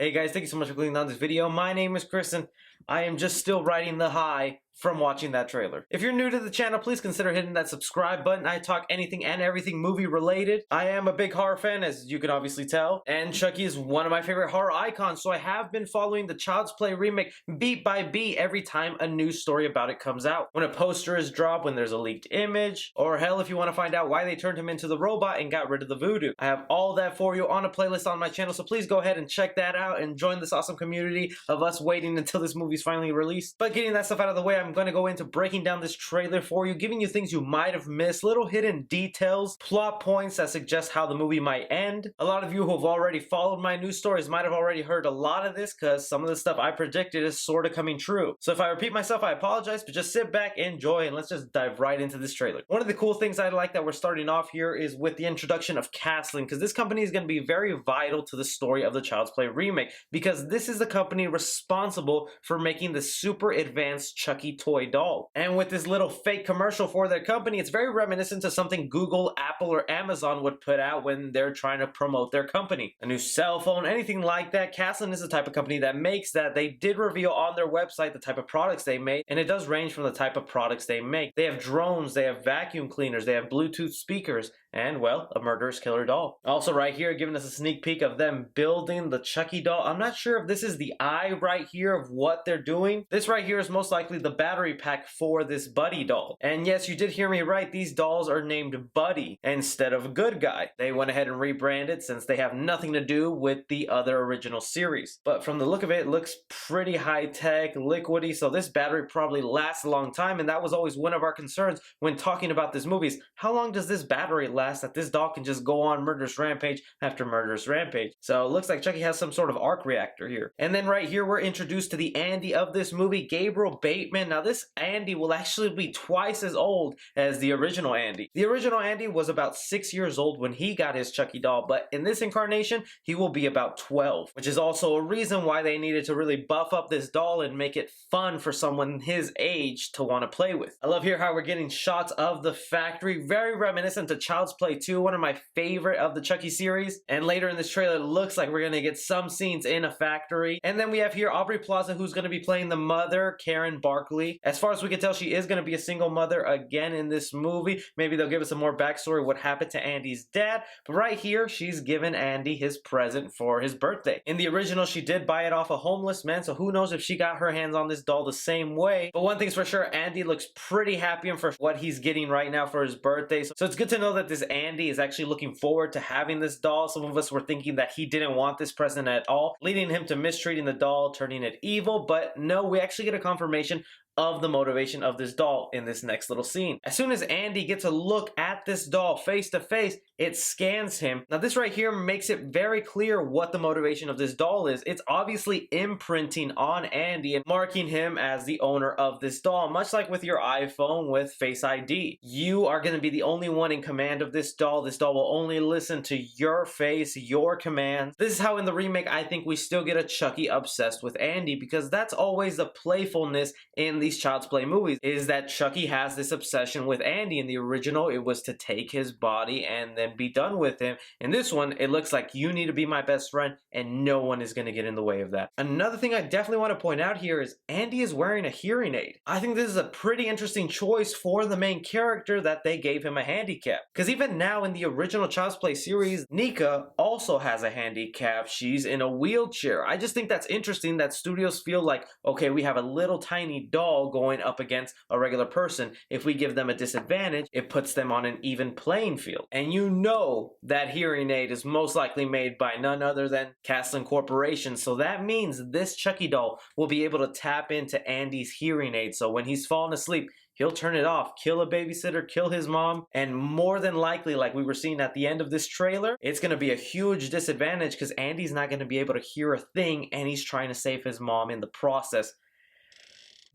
Hey guys, thank you so much for clicking on this video. My name is Chris and I am just still riding the high from watching that trailer. If you're new to the channel, please consider hitting that subscribe button. I talk anything and everything movie related. I am a big horror fan, as you can obviously tell, and Chucky is one of my favorite horror icons, so I have been following the Child's Play remake beat by beat every time a news story about it comes out. When a poster is dropped, when there's a leaked image, or hell, if you want to find out why they turned him into the robot and got rid of the voodoo. I have all that for you on a playlist on my channel, so please go ahead and check that out and join this awesome community of us waiting until this movie's finally released. But getting that stuff out of the way, I'm going to go into breaking down this trailer for you, giving you things you might have missed, little hidden details, plot points that suggest how the movie might end. A lot of you who have already followed my news stories might have already heard a lot of this because some of the stuff I predicted is sort of coming true. So if I repeat myself, I apologize, but just sit back, enjoy, and let's just dive right into this trailer. One of the cool things I like that we're starting off here is with the introduction of Castling, because this company is going to be very vital to the story of the Child's Play remake, because this is the company responsible for making the super advanced Chucky toy doll. And with this little fake commercial for their company, it's very reminiscent to something Google, Apple, or Amazon would put out when they're trying to promote their company. A new cell phone, anything like that. Castling is the type of company that makes that. They did reveal on their website the type of products they make, and it does range from the type of products they make. They have drones, they have vacuum cleaners, they have Bluetooth speakers, and, well, a murderous killer doll. Also right here, giving us a sneak peek of them building the Chucky doll. I'm not sure if this is the eye right here of what they're doing. This right here is most likely the battery pack for this Buddy doll. And yes, you did hear me right, these dolls are named Buddy instead of Good Guy. They went ahead and rebranded since they have nothing to do with the other original series. But from the look of it, it looks pretty high-tech, liquidy, so this battery probably lasts a long time, and that was always one of our concerns when talking about this movie. How long does this battery last that this doll can just go on murderous rampage after murderous rampage? So it looks like Chucky has some sort of arc reactor here. And then right here, we're introduced to the Andy of this movie, Gabriel Bateman. Now this Andy will actually be twice as old as the original Andy. The original Andy was about 6 years old when he got his Chucky doll, but in this incarnation, he will be about 12, which is also a reason why they needed to really buff up this doll and make it fun for someone his age to want to play with. I love here how we're getting shots of the factory, very reminiscent to Child's Play 2, one of my favorite of the Chucky series. And later in this trailer, it looks like we're going to get some scenes in a factory. And then we have here Aubrey Plaza, who's going to be playing the mother, Karen Barkley. As far as we can tell, she is going to be a single mother again in this movie. Maybe they'll give us a more backstory of what happened to Andy's dad. But right here, she's given Andy his present for his birthday. In the original, she did buy it off a homeless man, so who knows if she got her hands on this doll the same way. But one thing's for sure, Andy looks pretty happy for what he's getting right now for his birthday. So it's good to know that this Andy is actually looking forward to having this doll. Some of us were thinking that he didn't want this present at all, leading him to mistreating the doll, turning it evil. But no, we actually get a confirmation of the motivation of this doll in this next little scene. As soon as Andy gets a look at this doll face to face, it scans him. Now this right here makes it very clear what the motivation of this doll is. It's obviously imprinting on Andy and marking him as the owner of this doll, much like with your iPhone with Face ID. You are going to be the only one in command of this doll. This doll will only listen to your face, your commands. This is how in the remake I think we still get a Chucky obsessed with Andy, because that's always the playfulness in these Child's Play movies, is that Chucky has this obsession with Andy. In the original, it was to take his body and then be done with him. In this one, it looks like you need to be my best friend and no one is going to get in the way of that. Another thing I definitely want to point out here is Andy is wearing a hearing aid. I think this is a pretty interesting choice for the main character that they gave him a handicap, because even now in the original Child's Play series, Nika also has a handicap. She's in a wheelchair. I just think that's interesting that studios feel like, okay, we have a little tiny doll going up against a regular person. If we give them a disadvantage, it puts them on an even playing field. And you know that hearing aid is most likely made by none other than Castling Corporation. So that means this Chucky doll will be able to tap into Andy's hearing aid. So when he's falling asleep, he'll turn it off, kill a babysitter, kill his mom, and more than likely, like we were seeing at the end of this trailer, it's going to be a huge disadvantage because Andy's not going to be able to hear a thing and he's trying to save his mom in the process.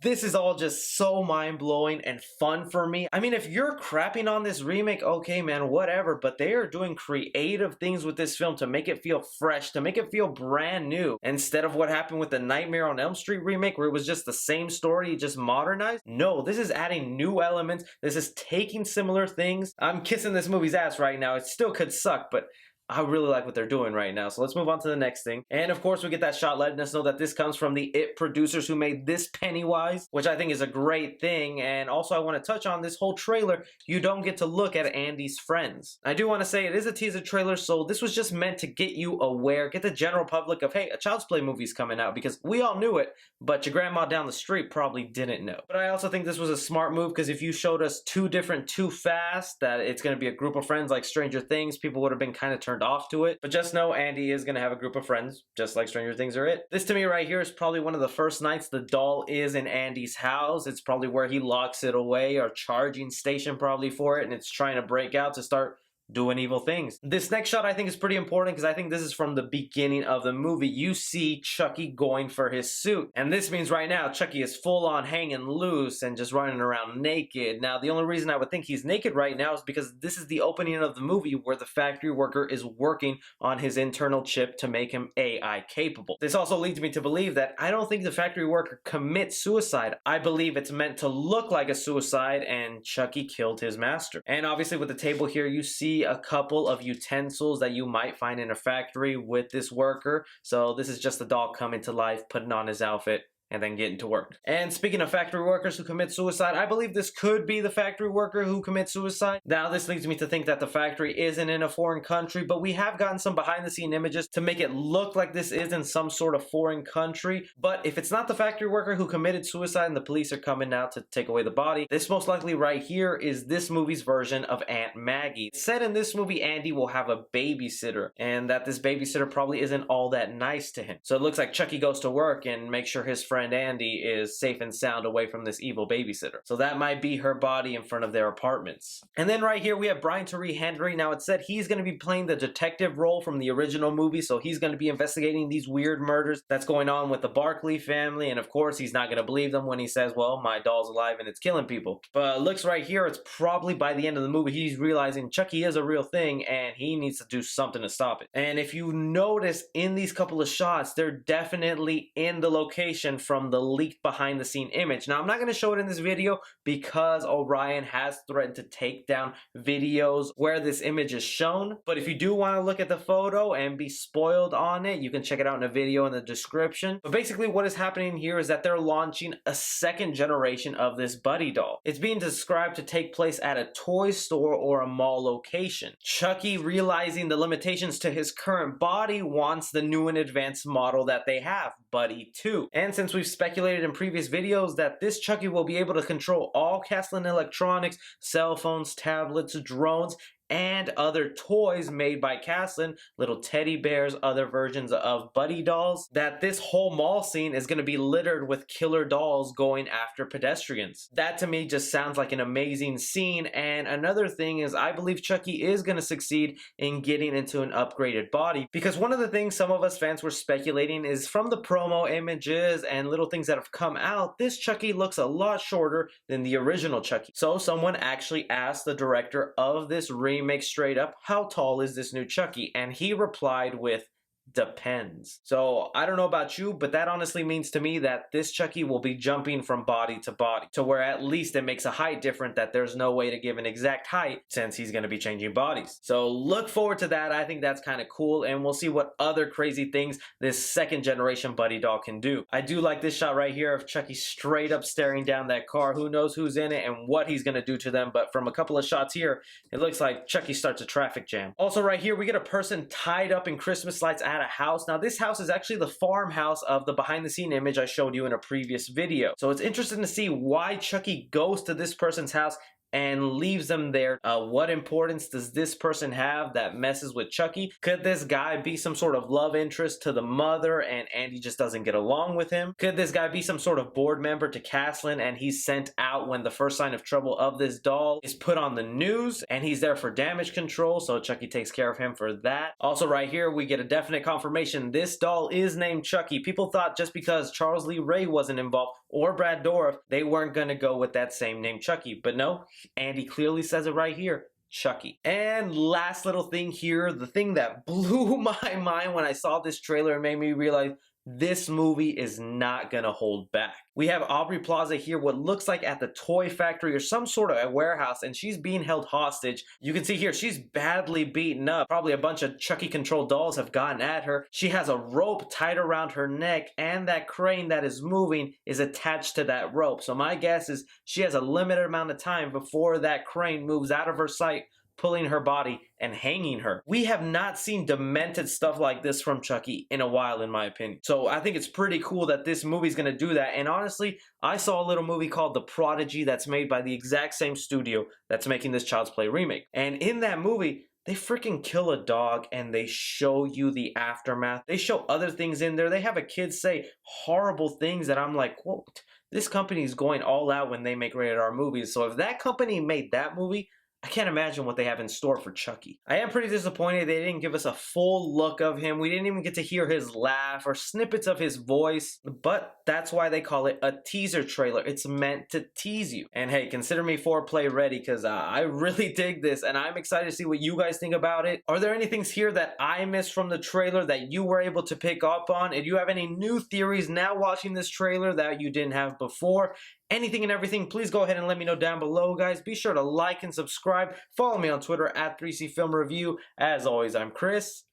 This is all just so mind-blowing and fun for me. I mean, if you're crapping on this remake, okay, man, whatever, but they are doing creative things with this film to make it feel fresh, to make it feel brand new, instead of what happened with the Nightmare on Elm Street remake, where it was just the same story, just modernized. No, this is adding new elements. This is taking similar things. I'm kissing this movie's ass right now. It still could suck, but I really like what they're doing right now. So let's move on to the next thing. And of course, we get that shot letting us know that this comes from the It producers who made this Pennywise, which I think is a great thing. And also, I want to touch on this whole trailer. You don't get to look at Andy's friends. I do want to say it is a teaser trailer, so this was just meant to get you aware, get the general public of, hey, a Child's Play movie's coming out, because we all knew it, but your grandma down the street probably didn't know. But I also think this was a smart move, because if you showed us two different too fast, that it's going to be a group of friends like Stranger Things, people would have been kind of turned off to it. But just know Andy is going to have a group of friends, just like Stranger Things are It. This to me right here is probably one of the first nights the doll is in Andy's house. It's probably where he locks it away, or charging station probably for it, and it's trying to break out to start doing evil things. This next shot I think is pretty important, because I think this is from the beginning of the movie. You see Chucky going for his suit, and this means right now Chucky is full on hanging loose and just running around naked. Now the only reason I would think he's naked right now is because this is the opening of the movie where the factory worker is working on his internal chip to make him AI capable. This also leads me to believe that I don't think the factory worker commits suicide. I believe it's meant to look like a suicide, and Chucky killed his master. And obviously with the table here, you see a couple of utensils that you might find in a factory with this worker. So this is just the doll coming to life, putting on his outfit, and then getting to work. And speaking of factory workers who commit suicide, I believe this could be the factory worker who commits suicide. Now this leads me to think that the factory isn't in a foreign country, but we have gotten some behind the scene images to make it look like this is in some sort of foreign country. But if it's not the factory worker who committed suicide and the police are coming now to take away the body, this most likely right here is this movie's version of Aunt Maggie. It's said in this movie Andy will have a babysitter, and that this babysitter probably isn't all that nice to him. So it looks like Chucky goes to work and makes sure his friend Andy is safe and sound away from this evil babysitter. So that might be her body in front of their apartments. And then right here we have Brian Tyree Henry. Now it said he's going to be playing the detective role from the original movie, so he's going to be investigating these weird murders that's going on with the Barkley family, and of course he's not going to believe them when he says, well, my doll's alive and it's killing people. But it looks right here, it's probably by the end of the movie he's realizing Chucky is a real thing and he needs to do something to stop it. And if you notice in these couple of shots, they're definitely in the location from the leaked behind the scene image. Now I'm not going to show it in this video because Orion has threatened to take down videos where this image is shown, but if you do want to look at the photo and be spoiled on it, you can check it out in a video in the description. But basically what is happening here is that they're launching a second generation of this Buddy doll. It's being described to take place at a toy store or a mall location. Chucky, realizing the limitations to his current body, wants the new and advanced model that they have, Buddy 2. And since we've speculated in previous videos that this Chucky will be able to control all Caslin electronics, cell phones, tablets, drones, and other toys made by Caslin, little teddy bears, other versions of Buddy dolls, that this whole mall scene is going to be littered with killer dolls going after pedestrians. That to me just sounds like an amazing scene. And another thing is I believe Chucky is going to succeed in getting into an upgraded body, because one of the things some of us fans were speculating is from the promo images and little things that have come out, this Chucky looks a lot shorter than the original Chucky. So someone actually asked the director of this remake straight up, how tall is this new Chucky? And he replied with, depends. So I don't know about you, but that honestly means to me that this Chucky will be jumping from body to body, to where at least it makes a height different that there's no way to give an exact height since he's going to be changing bodies. So look forward to that. I think that's kind of cool, and we'll see what other crazy things this second generation Buddy doll can do. I do like this shot right here of Chucky straight up staring down that car. Who knows who's in it and what he's going to do to them, but from a couple of shots here, it looks like Chucky starts a traffic jam. Also right here, we get a person tied up in Christmas lights at a house. Now this house is actually the farmhouse of the behind the scene image I showed you in a previous video. So it's interesting to see why Chucky goes to this person's house and leaves them there. What importance does this person have that messes with Chucky? Could this guy be some sort of love interest to the mother and Andy just doesn't get along with him? Could this guy be some sort of board member to Caslin and he's sent out when the first sign of trouble of this doll is put on the news and he's there for damage control, so Chucky takes care of him for that? Also right here we get a definite confirmation this doll is named Chucky. People thought just because Charles Lee Ray wasn't involved or Brad Dourif, they weren't going to go with that same name Chucky, but no, Andy clearly says it right here, Chucky. And last little thing here, the thing that blew my mind when I saw this trailer and made me realize this movie is not gonna hold back. We have Aubrey Plaza here, what looks like at the toy factory or some sort of a warehouse, and she's being held hostage. You can see here she's badly beaten up. Probably a bunch of Chucky controlled dolls have gotten at her. She has a rope tied around her neck, and that crane that is moving is attached to that rope. So my guess is she has a limited amount of time before that crane moves out of her sight, pulling her body and hanging her. We have not seen demented stuff like this from Chucky in a while, in my opinion. So I think it's pretty cool that this movie's gonna do that. And honestly, I saw a little movie called The Prodigy that's made by the exact same studio that's making this Child's Play remake. And in that movie, they freaking kill a dog and they show you the aftermath. They show other things in there. They have a kid say horrible things that I'm like, whoa, this company is going all out when they make rated R movies. So if that company made that movie, I can't imagine what they have in store for Chucky. I am pretty disappointed they didn't give us a full look of him. We didn't even get to hear his laugh or snippets of his voice, but that's why they call it a teaser trailer. It's meant to tease you. And hey, consider me foreplay ready because I really dig this and I'm excited to see what you guys think about it. Are there any things here that I missed from the trailer that you were able to pick up on? If you have any new theories now watching this trailer that you didn't have before, anything and everything, please go ahead and let me know down below, guys. Be sure to like and subscribe. Follow me on Twitter at 3C Film Review. As always, I'm Chris.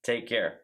Take care.